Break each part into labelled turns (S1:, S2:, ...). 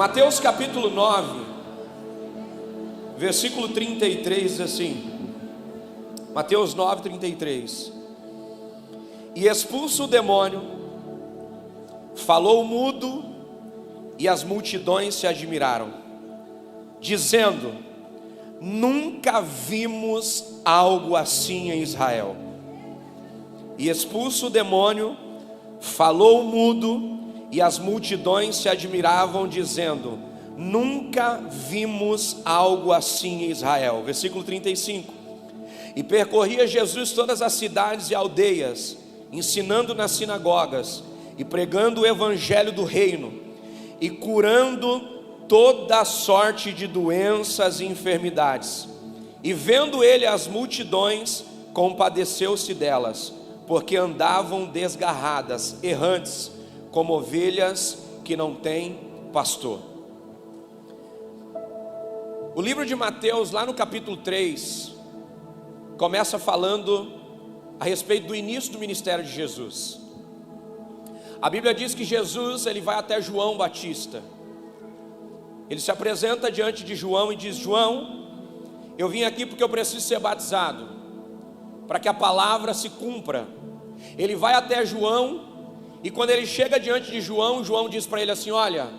S1: Mateus capítulo 9, versículo 33 diz assim, Mateus 9, 33: E expulso o demônio, falou mudo, e as multidões se admiraram, dizendo: Nunca vimos algo assim em Israel. E expulso o demônio, falou mudo, e as multidões se admiravam, dizendo: Nunca vimos algo assim em Israel. Versículo 35: E percorria Jesus todas as cidades e aldeias, ensinando nas sinagogas, e pregando o evangelho do reino, e curando toda sorte de doenças e enfermidades. E vendo ele as multidões, compadeceu-se delas, porque andavam desgarradas, errantes, como ovelhas que não têm pastor. O livro de Mateus, lá no capítulo 3, começa falando a respeito do início do ministério de Jesus. A Bíblia diz que Jesus, ele vai até João Batista. Ele se apresenta diante de João e diz: João, eu vim aqui porque eu preciso ser batizado, para que a palavra se cumpra. Ele vai até João, e quando ele chega diante de João, João diz para ele assim: olha,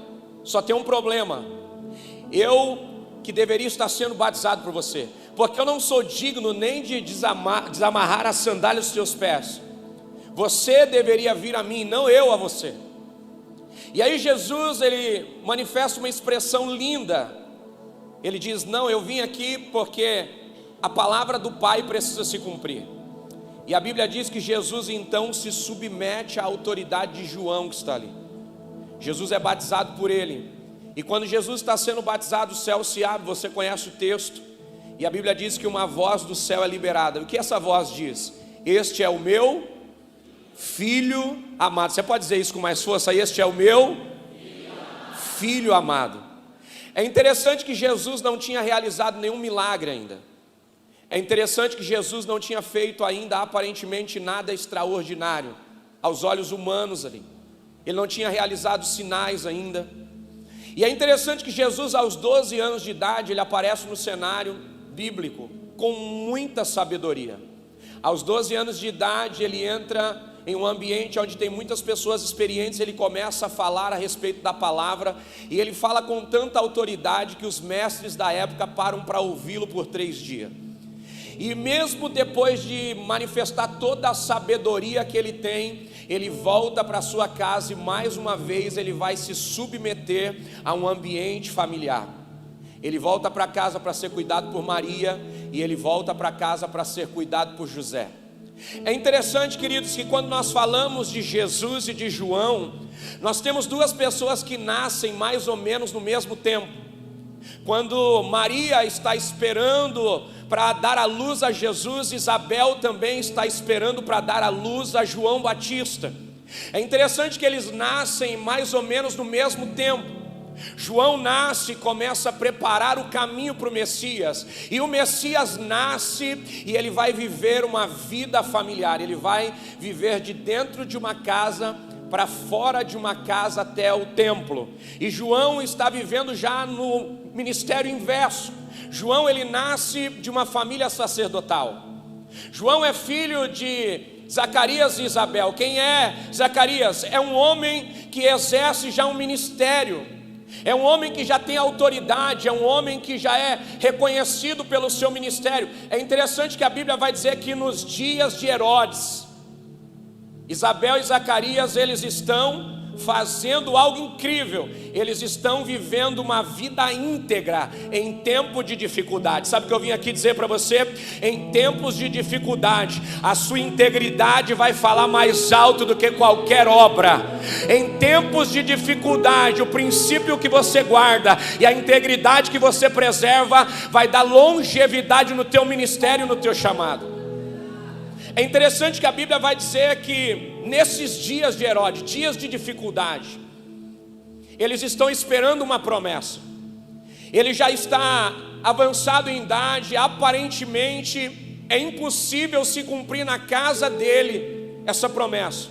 S1: só tem um problema, eu que deveria estar sendo batizado por você, porque eu não sou digno nem de desamarrar as sandálias dos seus pés. Você deveria vir a mim, não eu a você. E aí Jesus, ele manifesta uma expressão linda. Ele diz: não, eu vim aqui porque a palavra do Pai precisa se cumprir. E a Bíblia diz que Jesus então se submete à autoridade de João que está ali. Jesus é batizado por ele. E quando Jesus está sendo batizado, o céu se abre, você conhece o texto. E a Bíblia diz que uma voz do céu é liberada. O que essa voz diz? Este é o meu Filho amado. Você pode dizer isso com mais força? Este é o meu Filho amado. É interessante que Jesus não tinha realizado nenhum milagre ainda. É interessante que Jesus não tinha feito ainda aparentemente nada extraordinário aos olhos humanos ali. Ele não tinha realizado sinais ainda. E é interessante que Jesus, aos 12 anos de idade, ele aparece no cenário bíblico com muita sabedoria. Aos 12 anos de idade, ele entra em um ambiente onde tem muitas pessoas experientes. Ele começa a falar a respeito da palavra, e ele fala com tanta autoridade que os mestres da época param para ouvi-lo por 3 dias. E mesmo depois de manifestar toda a sabedoria que ele tem, ele volta para sua casa e mais uma vez ele vai se submeter a um ambiente familiar. Ele volta para casa para ser cuidado por Maria, e ele volta para casa para ser cuidado por José. É interessante, queridos, que quando nós falamos de Jesus e de João, nós temos 2 pessoas que nascem mais ou menos no mesmo tempo. Quando Maria está esperando para dar a luz a Jesus, Isabel também está esperando para dar a luz a João Batista. É interessante que eles nascem mais ou menos no mesmo tempo. João nasce e começa a preparar o caminho para o Messias, e o Messias nasce e ele vai viver uma vida familiar. Ele vai viver de dentro de uma casa para fora de uma casa até o templo. E João está vivendo já no ministério inverso. João, ele nasce de uma família sacerdotal. João é filho de Zacarias e Isabel. Quem é Zacarias? É um homem que exerce já um ministério. É um homem que já tem autoridade, é um homem que já é reconhecido pelo seu ministério. É interessante que a Bíblia vai dizer que nos dias de Herodes, Isabel e Zacarias, eles estão fazendo algo incrível. Eles estão vivendo uma vida íntegra em tempo de dificuldade. Sabe o que eu vim aqui dizer para você? Em tempos de dificuldade, a sua integridade vai falar mais alto do que qualquer obra. Em tempos de dificuldade, o princípio que você guarda e a integridade que você preserva vai dar longevidade no teu ministério, no teu chamado. É interessante que a Bíblia vai dizer que nesses dias de Herodes, dias de dificuldade, eles estão esperando uma promessa. Ele já está avançado em idade, aparentemente é impossível se cumprir na casa dele essa promessa.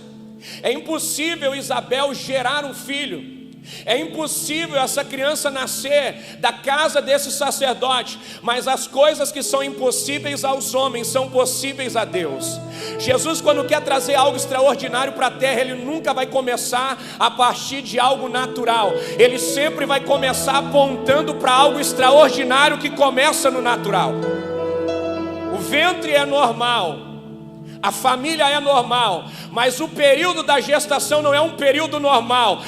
S1: É impossível Isabel gerar um filho. É impossível essa criança nascer da casa desse sacerdote, mas as coisas que são impossíveis aos homens são possíveis a Deus. Jesus, quando quer trazer algo extraordinário para a terra, Ele nunca vai começar a partir de algo natural. Ele sempre vai começar apontando para algo extraordinário que começa no natural. O ventre é normal, a família é normal, mas o período da gestação não é um período normal.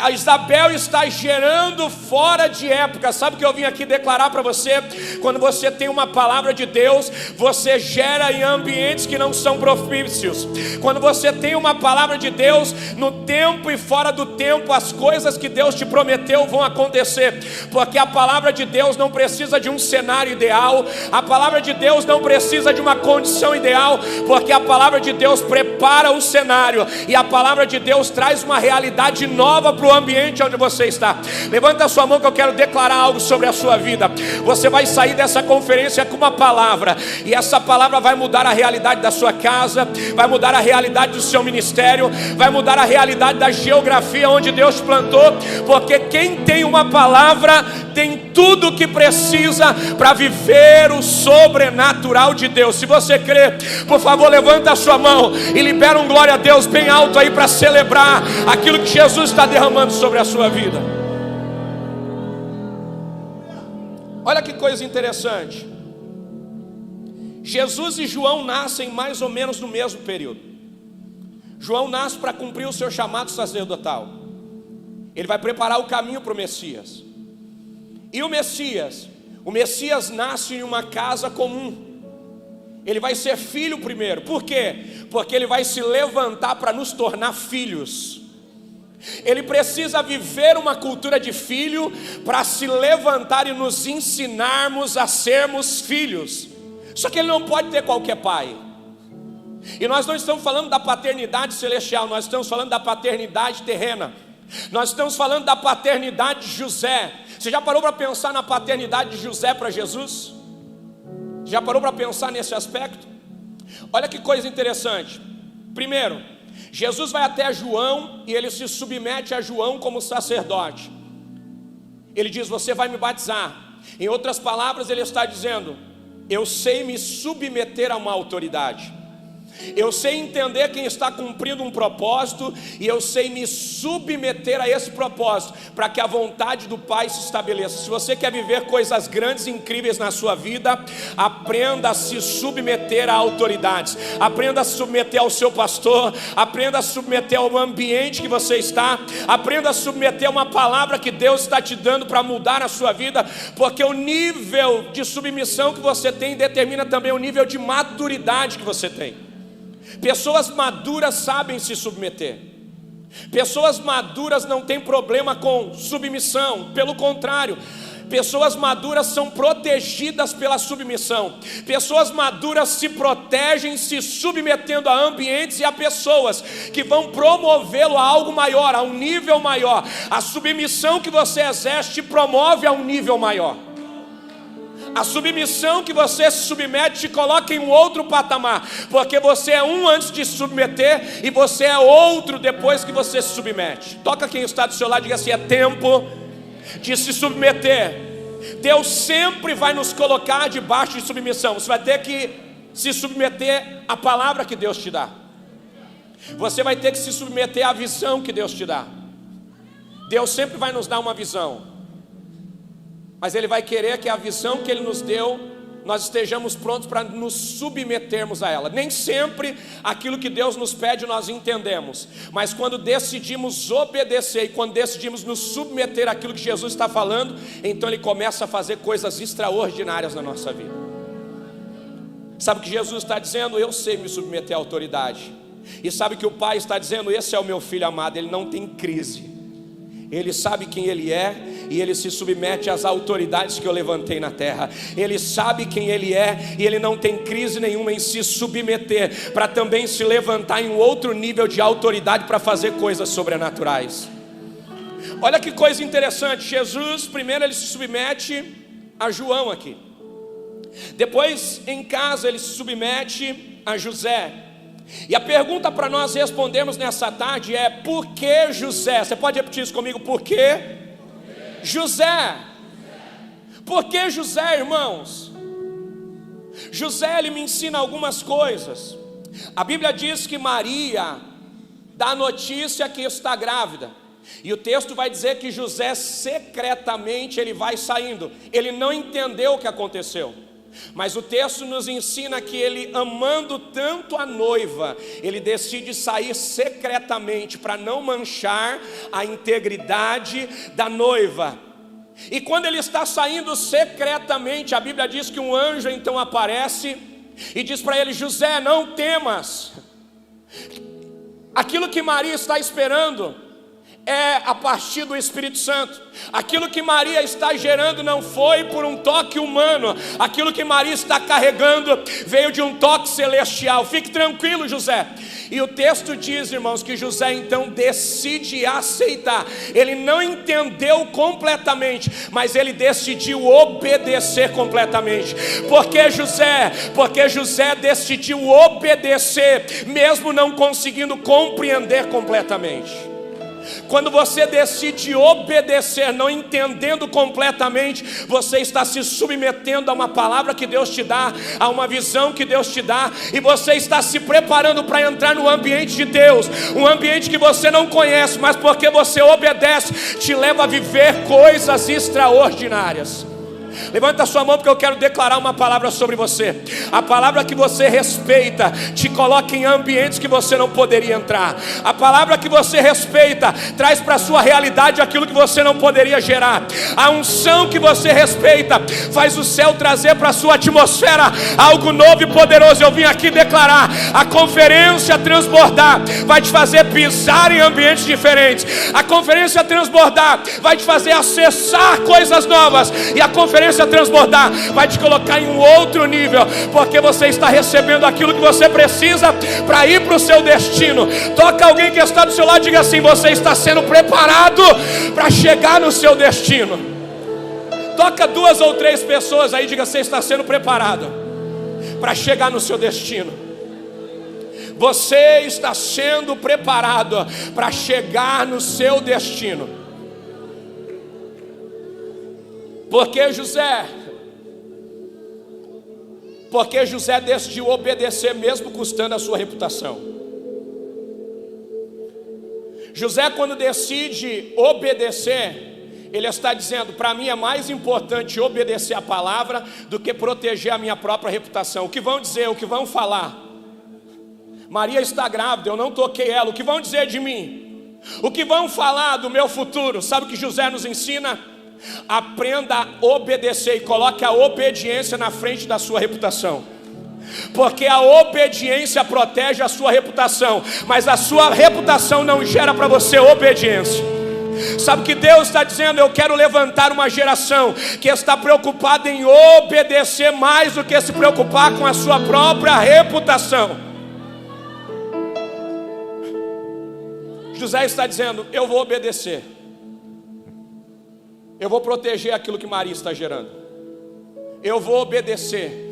S1: A Isabel está gerando fora de época. Sabe o que eu vim aqui declarar para você? Quando você tem uma palavra de Deus, você gera em ambientes que não são propícios. Quando você tem uma palavra de Deus, no tempo e fora do tempo, as coisas que Deus te prometeu vão acontecer, porque a palavra de Deus não precisa de um cenário ideal, a palavra de Deus não precisa de uma condição ideal, porque a palavra de Deus prepara o cenário, e a palavra de Deus traz uma realidade nova para o ambiente onde você está. Levanta a sua mão que eu quero declarar algo sobre a sua vida. Você vai sair dessa conferência com uma palavra, e essa palavra vai mudar a realidade da sua casa, vai mudar a realidade do seu ministério, vai mudar a realidade da geografia onde Deus te plantou, porque quem tem uma palavra tem tudo o que precisa para viver o sobrenatural de Deus. Se você crê, por favor, levanta a sua mão e libera um glória a Deus bem alto aí para celebrar aquilo que Jesus está derramando sobre a sua vida. Olha que coisa interessante. Jesus e João nascem mais ou menos no mesmo período. João nasce para cumprir o seu chamado sacerdotal. Ele vai preparar o caminho para o Messias. E o Messias nasce em uma casa comum. Ele vai ser filho primeiro. Por quê? Porque ele vai se levantar para nos tornar filhos. Ele precisa viver uma cultura de filho para se levantar e nos ensinarmos a sermos filhos. Só que ele não pode ter qualquer pai. E nós não estamos falando da paternidade celestial, nós estamos falando da paternidade terrena. Nós estamos falando da paternidade de José. Você já parou para pensar na paternidade de José para Jesus? Já parou para pensar nesse aspecto? Olha que coisa interessante. Primeiro, Jesus vai até João e ele se submete a João como sacerdote. Ele diz: você vai me batizar. Em outras palavras, ele está dizendo: eu sei me submeter a uma autoridade. Eu sei entender quem está cumprindo um propósito, e eu sei me submeter a esse propósito, para que a vontade do Pai se estabeleça. Se você quer viver coisas grandes e incríveis na sua vida, aprenda a se submeter a autoridades. Aprenda a se submeter ao seu pastor. Aprenda a se submeter ao ambiente que você está. Aprenda a se submeter a uma palavra que Deus está te dando para mudar a sua vida, porque o nível de submissão que você tem determina também o nível de maturidade que você tem. Pessoas maduras sabem se submeter. Pessoas maduras não têm problema com submissão. Pelo contrário, pessoas maduras são protegidas pela submissão. Pessoas maduras se protegem se submetendo a ambientes e a pessoas que vão promovê-lo a algo maior, a um nível maior. A submissão que você exerce te promove a um nível maior. A submissão que você se submete te coloca em um outro patamar, porque você é um antes de se submeter e você é outro depois que você se submete. Toca quem está do seu lado e diga assim: é tempo de se submeter. Deus sempre vai nos colocar debaixo de submissão. Você vai ter que se submeter à palavra que Deus te dá. Você vai ter que se submeter à visão que Deus te dá. Deus sempre vai nos dar uma visão, mas Ele vai querer que a visão que Ele nos deu, nós estejamos prontos para nos submetermos a ela. Nem sempre aquilo que Deus nos pede nós entendemos, mas quando decidimos obedecer e quando decidimos nos submeter àquilo que Jesus está falando, então Ele começa a fazer coisas extraordinárias na nossa vida. Sabe o que Jesus está dizendo? Eu sei me submeter à autoridade. E sabe o que o Pai está dizendo? Esse é o meu filho amado, ele não tem crise. Ele sabe quem ele é e ele se submete às autoridades que eu levantei na terra. Ele sabe quem ele é e ele não tem crise nenhuma em se submeter, para também se levantar em um outro nível de autoridade para fazer coisas sobrenaturais. Olha que coisa interessante. Jesus, primeiro ele se submete a João aqui. Depois em casa ele se submete a José. E a pergunta para nós respondermos nessa tarde é: por que José? Você pode repetir isso comigo? Por que José? Por que José, irmãos? José, ele me ensina algumas coisas. A Bíblia diz que Maria dá a notícia que está grávida, e o texto vai dizer que José secretamente ele vai saindo. Ele não entendeu o que aconteceu, mas o texto nos ensina que ele, amando tanto a noiva, ele decide sair secretamente para não manchar a integridade da noiva. E quando ele está saindo secretamente, a Bíblia diz que um anjo então aparece e diz para ele: José, não temas. Aquilo que Maria está esperando é a partir do Espírito Santo. Aquilo que Maria está gerando não foi por um toque humano. Aquilo que Maria está carregando veio de um toque celestial. Fique tranquilo, José. E o texto diz, irmãos, que José então decide aceitar. Ele não entendeu completamente, mas ele decidiu obedecer completamente. Porque José decidiu obedecer, mesmo não conseguindo compreender completamente. Quando você decide obedecer, não entendendo completamente, você está se submetendo a uma palavra que Deus te dá, a uma visão que Deus te dá, e você está se preparando para entrar no ambiente de Deus, um ambiente que você não conhece, mas porque você obedece, te leva a viver coisas extraordinárias. Levanta a sua mão, porque eu quero declarar uma palavra sobre você. A palavra que você respeita te coloca em ambientes que você não poderia entrar. A palavra que você respeita traz para a sua realidade aquilo que você não poderia gerar. A unção que você respeita faz o céu trazer para a sua atmosfera algo novo e poderoso. Eu vim aqui declarar: a conferência Transbordar vai te fazer pisar em ambientes diferentes. A conferência Transbordar vai te fazer acessar coisas novas. E a conferência Transbordar vai te colocar em um outro nível, porque você está recebendo aquilo que você precisa para ir para o seu destino. Toca alguém que está do seu lado e diga assim: você está sendo preparado para chegar no seu destino. Toca 2 ou 3 pessoas aí e diga: você está sendo preparado para chegar no seu destino. Você está sendo preparado para chegar no seu destino. Porque José decidiu obedecer mesmo custando a sua reputação. José, quando decide obedecer, ele está dizendo: para mim é mais importante obedecer a palavra do que proteger a minha própria reputação. O que vão dizer, o que vão falar? Maria está grávida, eu não toquei ela, o que vão dizer de mim? O que vão falar do meu futuro? Sabe o que José nos ensina? Aprenda a obedecer e coloque a obediência na frente da sua reputação. Porque a obediência protege a sua reputação, mas a sua reputação não gera para você obediência. Sabe o que Deus está dizendo? Eu quero levantar uma geração que está preocupada em obedecer mais do que se preocupar com a sua própria reputação. José está dizendo: eu vou obedecer. Eu vou proteger aquilo que Maria está gerando. Eu vou obedecer.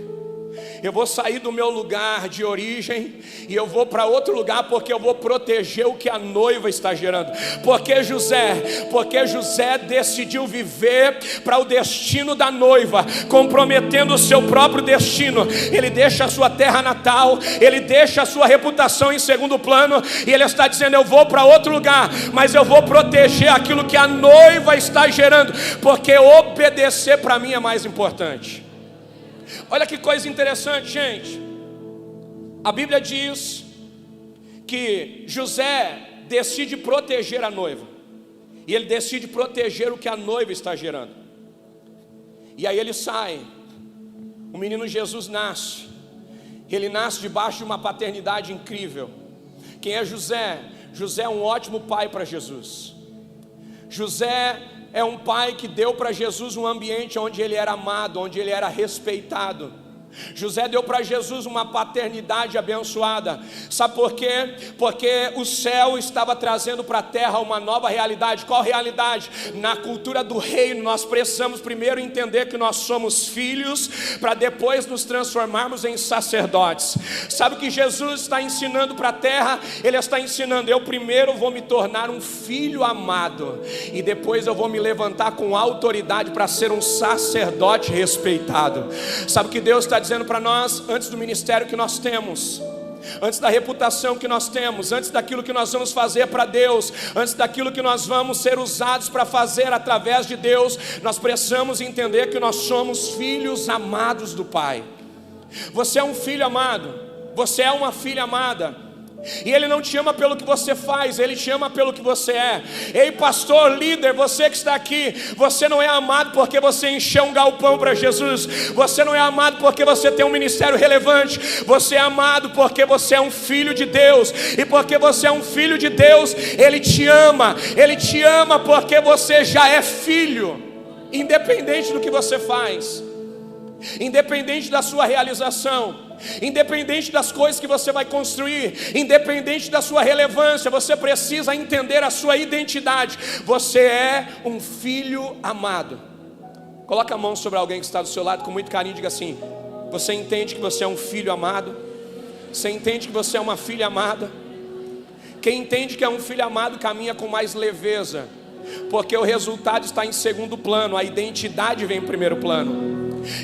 S1: Eu vou sair do meu lugar de origem e eu vou para outro lugar, porque eu vou proteger o que a noiva está gerando. Porque José decidiu viver para o destino da noiva, comprometendo o seu próprio destino. Ele deixa a sua terra natal, ele deixa a sua reputação em segundo plano, e ele está dizendo: eu vou para outro lugar, mas eu vou proteger aquilo que a noiva está gerando, porque obedecer para mim é mais importante. Olha que coisa interessante, gente. A Bíblia diz que José decide proteger a noiva, e ele decide proteger o que a noiva está gerando. E aí ele sai. O menino Jesus nasce. Ele nasce debaixo de uma paternidade incrível. Quem é José? José é um ótimo pai para Jesus. José é um pai que deu para Jesus um ambiente onde ele era amado, onde ele era respeitado. José deu para Jesus uma paternidade abençoada. Sabe por quê? Porque o céu estava trazendo para a terra uma nova realidade. Qual realidade? Na cultura do reino, nós precisamos primeiro entender que nós somos filhos, para depois nos transformarmos em sacerdotes. Sabe o que Jesus está ensinando para a terra? Ele está ensinando: eu primeiro vou me tornar um filho amado, e depois eu vou me levantar com autoridade para ser um sacerdote respeitado. Sabe o que Deus está dizendo para nós antes do ministério que nós temos, antes da reputação que nós temos, antes daquilo que nós vamos fazer para Deus, antes daquilo que nós vamos ser usados para fazer através de Deus? Nós precisamos entender que nós somos filhos amados do Pai. Você é um filho amado, você é uma filha amada. E Ele não te ama pelo que você faz, Ele te ama pelo que você é. Ei, pastor, líder, você que está aqui, você não é amado porque você encheu um galpão para Jesus. Você não é amado porque você tem um ministério relevante. Você é amado porque você é um filho de Deus. E porque você é um filho de Deus, Ele te ama. Ele te ama porque você já é filho, independente do que você faz, independente da sua realização, independente das coisas que você vai construir, independente da sua relevância, você precisa entender a sua identidade. Você é um filho amado. Coloca a mão sobre alguém que está do seu lado com muito carinho e diga assim: você entende que você é um filho amado? Você entende que você é uma filha amada? Quem entende que é um filho amado caminha com mais leveza, porque o resultado está em segundo plano, a identidade vem em primeiro plano.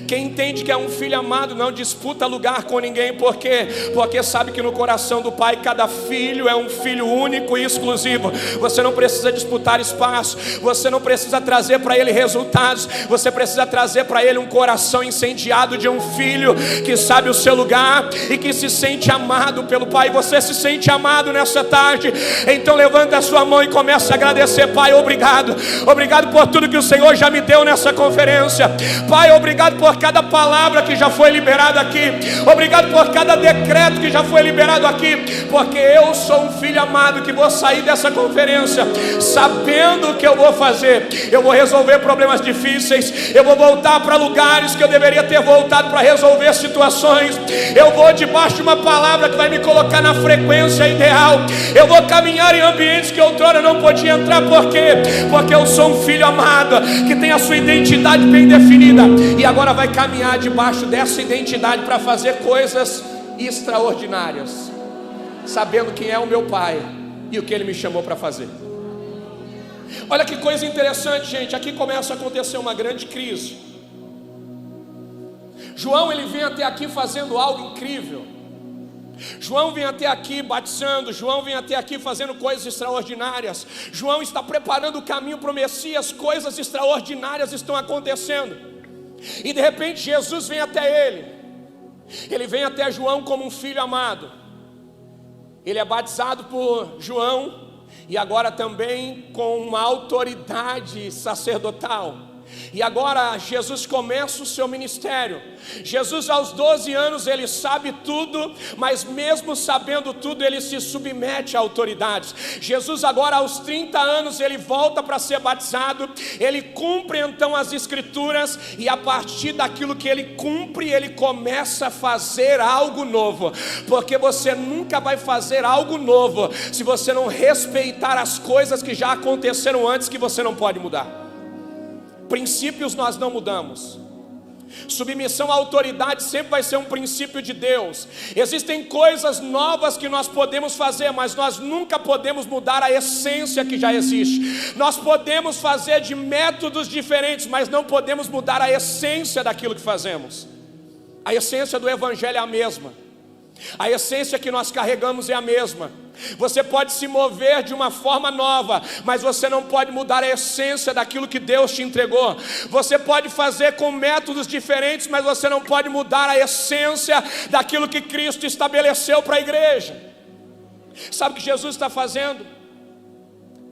S1: Quem entende que é um filho amado não disputa lugar com ninguém. Por quê? Porque sabe que no coração do Pai cada filho é um filho único e exclusivo. Você não precisa disputar espaço, você não precisa trazer para ele resultados, você precisa trazer para ele um coração incendiado de um filho que sabe o seu lugar e que se sente amado pelo Pai. Você se sente amado nessa tarde? Então levanta a sua mão e começa a agradecer. Pai, obrigado. Obrigado por tudo que o Senhor já me deu nessa conferência. Pai, obrigado por cada palavra que já foi liberada aqui. Obrigado por cada decreto que já foi liberado aqui. Porque eu sou um filho amado que vou sair dessa conferência sabendo o que eu vou fazer. Eu vou resolver problemas difíceis. Eu vou voltar para lugares que eu deveria ter voltado para resolver situações. Eu vou debaixo de uma palavra que vai me colocar na frequência ideal. Eu vou caminhar em ambientes que outrora não podia entrar. Por quê? Porque eu sou um filho amado que tem a sua identidade bem definida, e agora vai caminhar debaixo dessa identidade para fazer coisas extraordinárias, sabendo quem é o meu Pai e o que Ele me chamou para fazer. Olha que coisa interessante, gente. Aqui começa a acontecer uma grande crise. João, ele vem até aqui fazendo algo incrível. João vem até aqui batizando, João vem até aqui fazendo coisas extraordinárias. João está preparando o caminho para o Messias. Coisas extraordinárias estão acontecendo. E de repente Jesus vem até ele. Ele vem até João como um filho amado. Ele é batizado por João, e agora também com uma autoridade sacerdotal. E agora Jesus começa o seu ministério. Jesus aos 12 anos ele sabe tudo, mas mesmo sabendo tudo ele se submete a autoridades. Jesus agora aos 30 anos ele volta para ser batizado. Ele cumpre então as escrituras, e a partir daquilo que ele cumpre ele começa a fazer algo novo. Porque você nunca vai fazer algo novo se você não respeitar as coisas que já aconteceram antes, que você não pode mudar. Princípios nós não mudamos. Submissão à autoridade sempre vai ser um princípio de Deus. Existem coisas novas que nós podemos fazer, mas nós nunca podemos mudar a essência que já existe. Nós podemos fazer de métodos diferentes, mas não podemos mudar a essência daquilo que fazemos. A essência do Evangelho é a mesma. A essência que nós carregamos é a mesma. Você pode se mover de uma forma nova, mas você não pode mudar a essência daquilo que Deus te entregou. Você pode fazer com métodos diferentes, mas você não pode mudar a essência daquilo que Cristo estabeleceu para a igreja. Sabe o que Jesus está fazendo?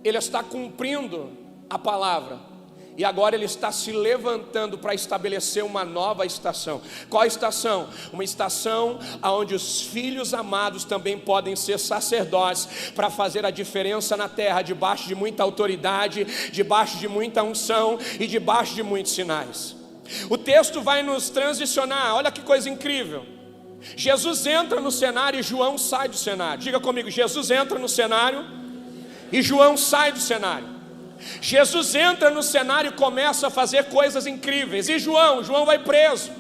S1: Ele está cumprindo a palavra. E agora ele está se levantando para estabelecer uma nova estação. Qual estação? Uma estação onde os filhos amados também podem ser sacerdotes, para fazer a diferença na terra, debaixo de muita autoridade, debaixo de muita unção e debaixo de muitos sinais. O texto vai nos transicionar, olha que coisa incrível. Jesus entra no cenário e João sai do cenário. Diga comigo, Jesus entra no cenário e João sai do cenário. Jesus entra no cenário e começa a fazer coisas incríveis. E João vai preso.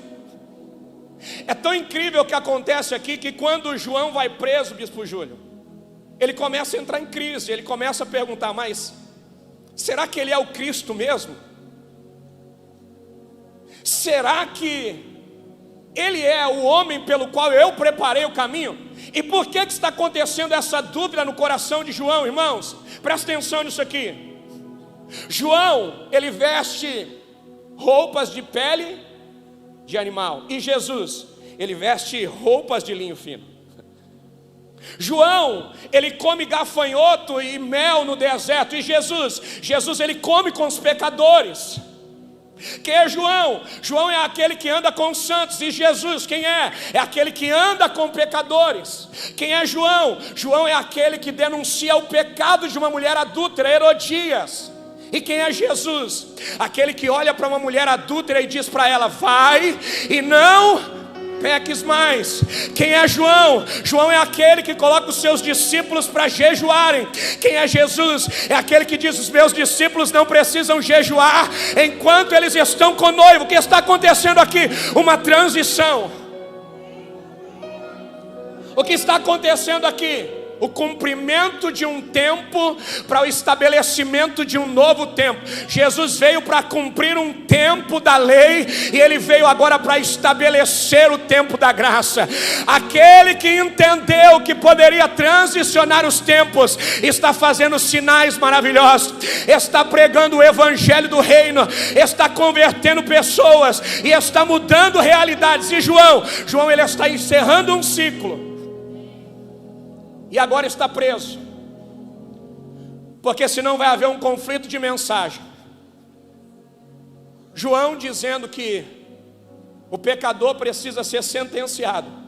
S1: É tão incrível o que acontece aqui, que quando João vai preso, Bispo Júlio, ele começa a entrar em crise. Ele começa a perguntar, mas será que ele é o Cristo mesmo? Será que ele é o homem pelo qual eu preparei o caminho? E por que está acontecendo essa dúvida no coração de João, irmãos? Presta atenção nisso aqui. João, ele veste roupas de pele de animal. E Jesus, ele veste roupas de linho fino. João, ele come gafanhoto e mel no deserto. E Jesus ele come com os pecadores. Quem é João? João é aquele que anda com os santos. E Jesus, quem é? É aquele que anda com pecadores. Quem é João? João é aquele que denuncia o pecado de uma mulher adúltera, Herodias. E quem é Jesus? Aquele que olha para uma mulher adúltera e diz para ela, vai e não peques mais. Quem é João? João é aquele que coloca os seus discípulos para jejuarem. Quem é Jesus? É aquele que diz, os meus discípulos não precisam jejuar enquanto eles estão com o noivo. O que está acontecendo aqui? Uma transição. O que está acontecendo aqui? O cumprimento de um tempo para o estabelecimento de um novo tempo. Jesus veio para cumprir um tempo da lei, e ele veio agora para estabelecer o tempo da graça. Aquele que entendeu que poderia transicionar os tempos, está fazendo sinais maravilhosos, está pregando o evangelho do reino, está convertendo pessoas e está mudando realidades. E João ele está encerrando um ciclo. E agora está preso, porque senão vai haver um conflito de mensagem. João dizendo que o pecador precisa ser sentenciado,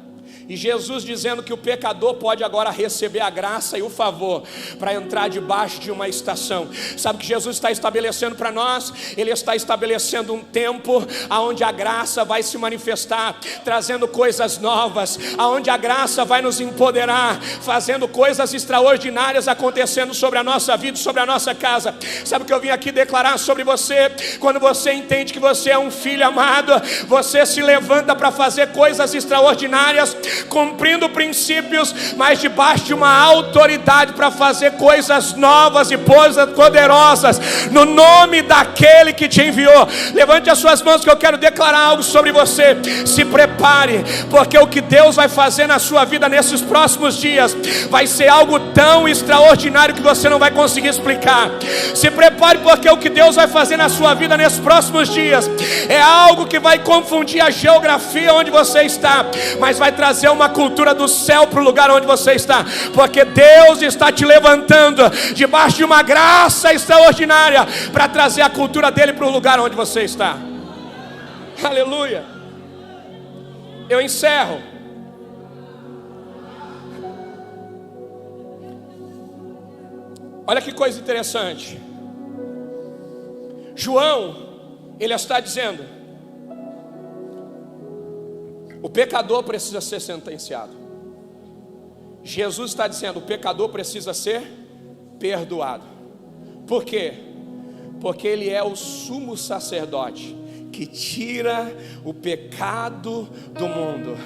S1: e Jesus dizendo que o pecador pode agora receber a graça e o favor para entrar debaixo de uma estação. Sabe o que Jesus está estabelecendo para nós? Ele está estabelecendo um tempo onde a graça vai se manifestar, trazendo coisas novas, onde a graça vai nos empoderar, fazendo coisas extraordinárias acontecendo sobre a nossa vida, sobre a nossa casa. Sabe o que eu vim aqui declarar sobre você? Quando você entende que você é um filho amado, você se levanta para fazer coisas extraordinárias, cumprindo princípios, mas debaixo de uma autoridade para fazer coisas novas e coisas poderosas, no nome daquele que te enviou. Levante as suas mãos que eu quero declarar algo sobre você. Se prepare, porque o que Deus vai fazer na sua vida nesses próximos dias vai ser algo tão extraordinário que você não vai conseguir explicar. Se prepare, porque o que Deus vai fazer na sua vida nesses próximos dias é algo que vai confundir a geografia onde você está, mas vai trazer uma cultura do céu para o lugar onde você está, porque Deus está te levantando debaixo de uma graça extraordinária para trazer a cultura dele para o lugar onde você está. Aleluia. Eu encerro. Olha que coisa interessante. João, ele está dizendo, o pecador precisa ser sentenciado. Jesus está dizendo, o pecador precisa ser perdoado. Por quê? Porque ele é o sumo sacerdote que tira o pecado do mundo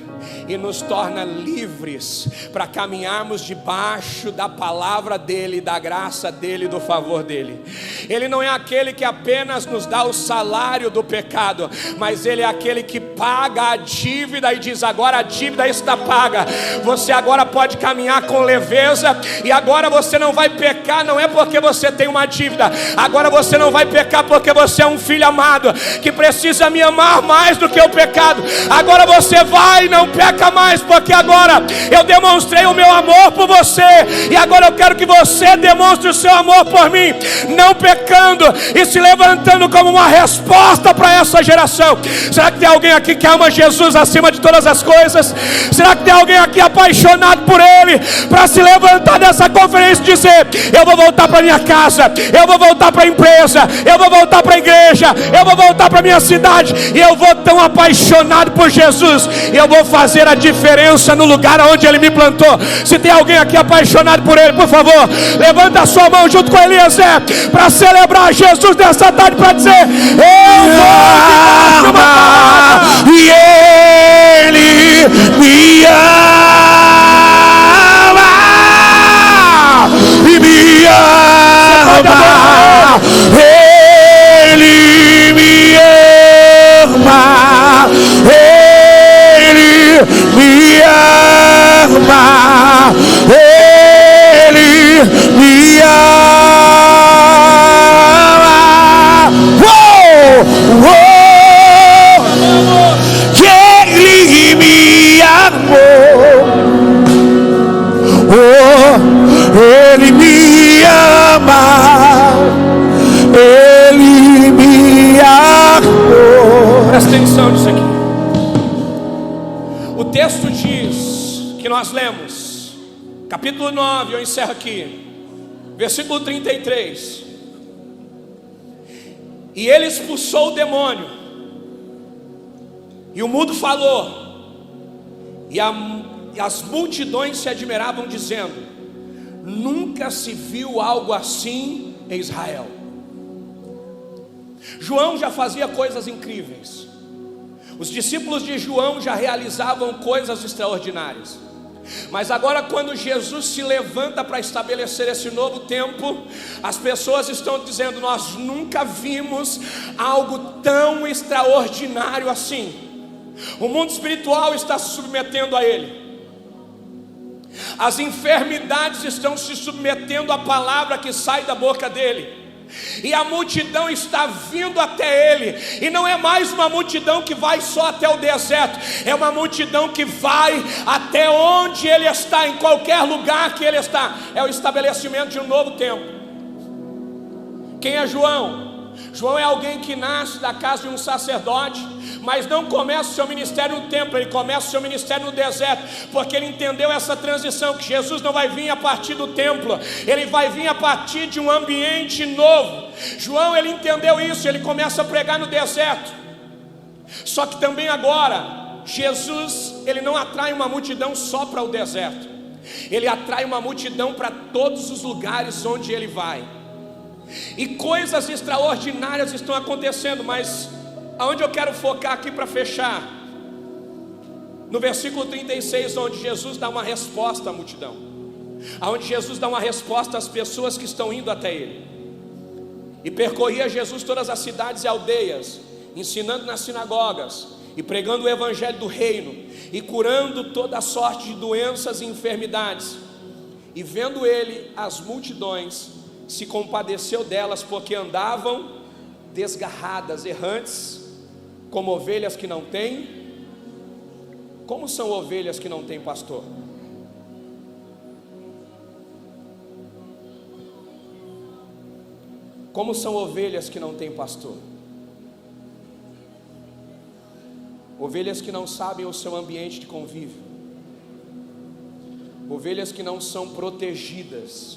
S1: e nos torna livres para caminharmos debaixo da palavra dele, da graça dele, do favor dele. Ele não é aquele que apenas nos dá o salário do pecado, mas ele é aquele que paga a dívida e diz, agora a dívida está paga, você agora pode caminhar com leveza, e agora você não vai pecar, não é porque você tem uma dívida, agora você não vai pecar porque você é um filho amado, que precisa me amar mais do que o pecado. Agora você vai e não peca mais, porque agora eu demonstrei o meu amor por você, e agora eu quero que você demonstre o seu amor por mim, não pecando e se levantando como uma resposta para essa geração. Será que tem alguém aqui que ama Jesus acima de todas as coisas? Será que tem alguém aqui apaixonado por ele, para se levantar dessa conferência e dizer, eu vou voltar para minha casa, eu vou voltar para a empresa, eu vou voltar para a igreja, eu vou voltar para minha cidade, e eu vou tão apaixonado por Jesus, e eu vou fazer a diferença no lugar onde Ele me plantou. Se tem alguém aqui apaixonado por Ele, por favor, levanta a sua mão junto com Eliezer, para celebrar Jesus nessa tarde, para dizer: eu vou amar, e Ele me ama, e me ama, Ele me ama, Ele me ama, Ele me ama. Que Ele me amou, Ele me ama, Ele me amou. Presta atenção nisso aqui. O texto diz, que nós lemos, capítulo 9, eu encerro aqui, versículo 33. E ele expulsou o demônio, e o mudo falou, e as multidões se admiravam, dizendo: nunca se viu algo assim em Israel. João já fazia coisas incríveis, os discípulos de João já realizavam coisas extraordinárias, mas agora, quando Jesus se levanta para estabelecer esse novo tempo, as pessoas estão dizendo: nós nunca vimos algo tão extraordinário assim. O mundo espiritual está se submetendo a Ele, as enfermidades estão se submetendo à palavra que sai da boca dEle, e a multidão está vindo até Ele, e não é mais uma multidão que vai só até o deserto, é uma multidão que vai até onde Ele está, em qualquer lugar que Ele está. É o estabelecimento de um novo tempo. Quem é João? João é alguém que nasce da casa de um sacerdote, mas não começa o seu ministério no templo, ele começa o seu ministério no deserto, porque ele entendeu essa transição, que Jesus não vai vir a partir do templo, ele vai vir a partir de um ambiente novo. João, ele entendeu isso, ele começa a pregar no deserto. Só que também agora, Jesus, ele não atrai uma multidão só para o deserto, ele atrai uma multidão para todos os lugares onde ele vai. E coisas extraordinárias estão acontecendo, mas aonde eu quero focar aqui para fechar? No versículo 36, onde Jesus dá uma resposta à multidão, aonde Jesus dá uma resposta às pessoas que estão indo até Ele. E percorria Jesus todas as cidades e aldeias, ensinando nas sinagogas e pregando o evangelho do reino, e curando toda sorte de doenças e enfermidades. E vendo Ele as multidões, se compadeceu delas, porque andavam desgarradas, errantes, como ovelhas que não têm. Como são ovelhas que não têm pastor? Como são ovelhas que não têm pastor? Ovelhas que não sabem o seu ambiente de convívio, ovelhas que não são protegidas,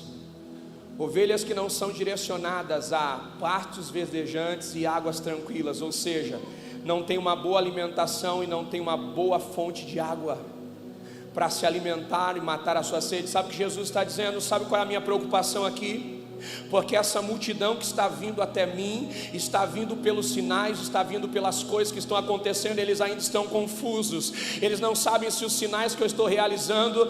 S1: ovelhas que não são direcionadas a pastos verdejantes e águas tranquilas, ou seja, não tem uma boa alimentação e não tem uma boa fonte de água para se alimentar e matar a sua sede. Sabe o que Jesus está dizendo? Sabe qual é a minha preocupação aqui? Porque essa multidão que está vindo até mim, está vindo pelos sinais, está vindo pelas coisas que estão acontecendo, eles ainda estão confusos, eles não sabem se os sinais que eu estou realizando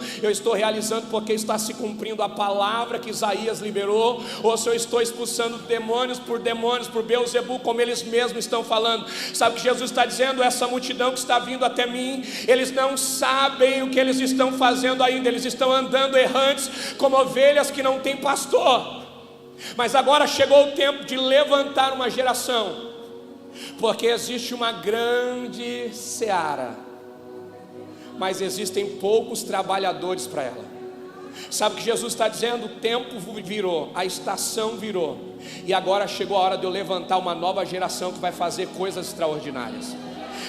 S1: porque está se cumprindo a palavra que Isaías liberou, ou se eu estou expulsando demônios, por Beelzebu, como eles mesmos estão falando. Sabe o que Jesus está dizendo? Essa multidão que está vindo até mim, eles não sabem o que eles estão fazendo ainda, eles estão andando errantes, como ovelhas que não têm pastor. Mas agora chegou o tempo de levantar uma geração, porque existe uma grande seara, mas existem poucos trabalhadores para ela. Sabe o que Jesus está dizendo? O tempo virou, a estação virou, e agora chegou a hora de eu levantar uma nova geração que vai fazer coisas extraordinárias.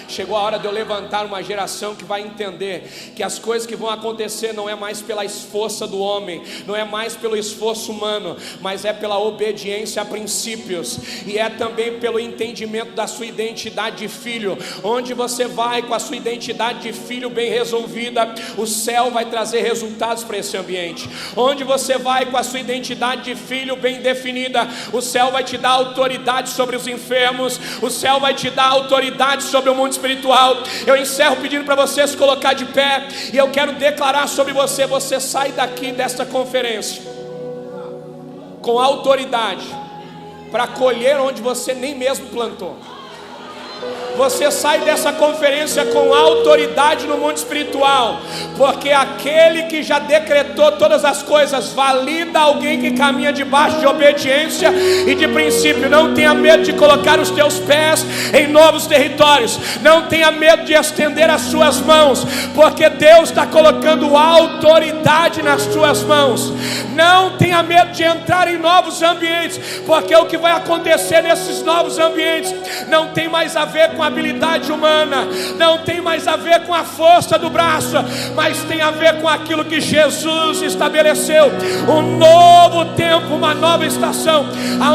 S1: Chegou a hora de eu levantar uma geração que vai entender que as coisas que vão acontecer não é mais pela força do homem, não é mais pelo esforço humano, mas é pela obediência a princípios, e é também pelo entendimento da sua identidade de filho. Onde você vai com a sua identidade de filho bem resolvida, o céu vai trazer resultados para esse ambiente. Onde você vai com a sua identidade de filho bem definida, o céu vai te dar autoridade sobre os enfermos, o céu vai te dar autoridade sobre o mundo espiritual. Eu encerro pedindo para você se colocar de pé, e eu quero declarar sobre você: você sai daqui desta conferência com autoridade para colher onde você nem mesmo plantou. Você sai dessa conferência com autoridade no mundo espiritual, porque aquele que já decretou todas as coisas valida alguém que caminha debaixo de obediência e de princípio. Não tenha medo de colocar os teus pés em novos territórios, não tenha medo de estender as suas mãos, porque Deus está colocando autoridade nas suas mãos. Não tenha medo de entrar em novos ambientes, porque o que vai acontecer nesses novos ambientes não tem mais a ver com a habilidade humana, não tem mais a ver com a força do braço, mas tem a ver com aquilo que Jesus estabeleceu: um novo tempo, uma nova estação,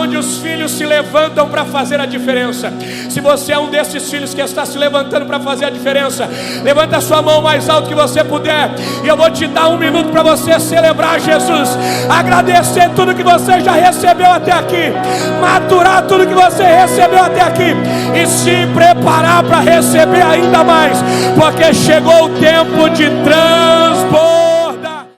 S1: onde os filhos se levantam para fazer a diferença. Se você é um desses filhos que está se levantando para fazer a diferença, levanta a sua mão mais alto que você puder, e eu vou te dar 1 minuto para você celebrar Jesus, agradecer tudo que você já recebeu até aqui, maturar tudo que você recebeu até aqui, e se preparar para receber ainda mais, porque chegou o tempo de transformação.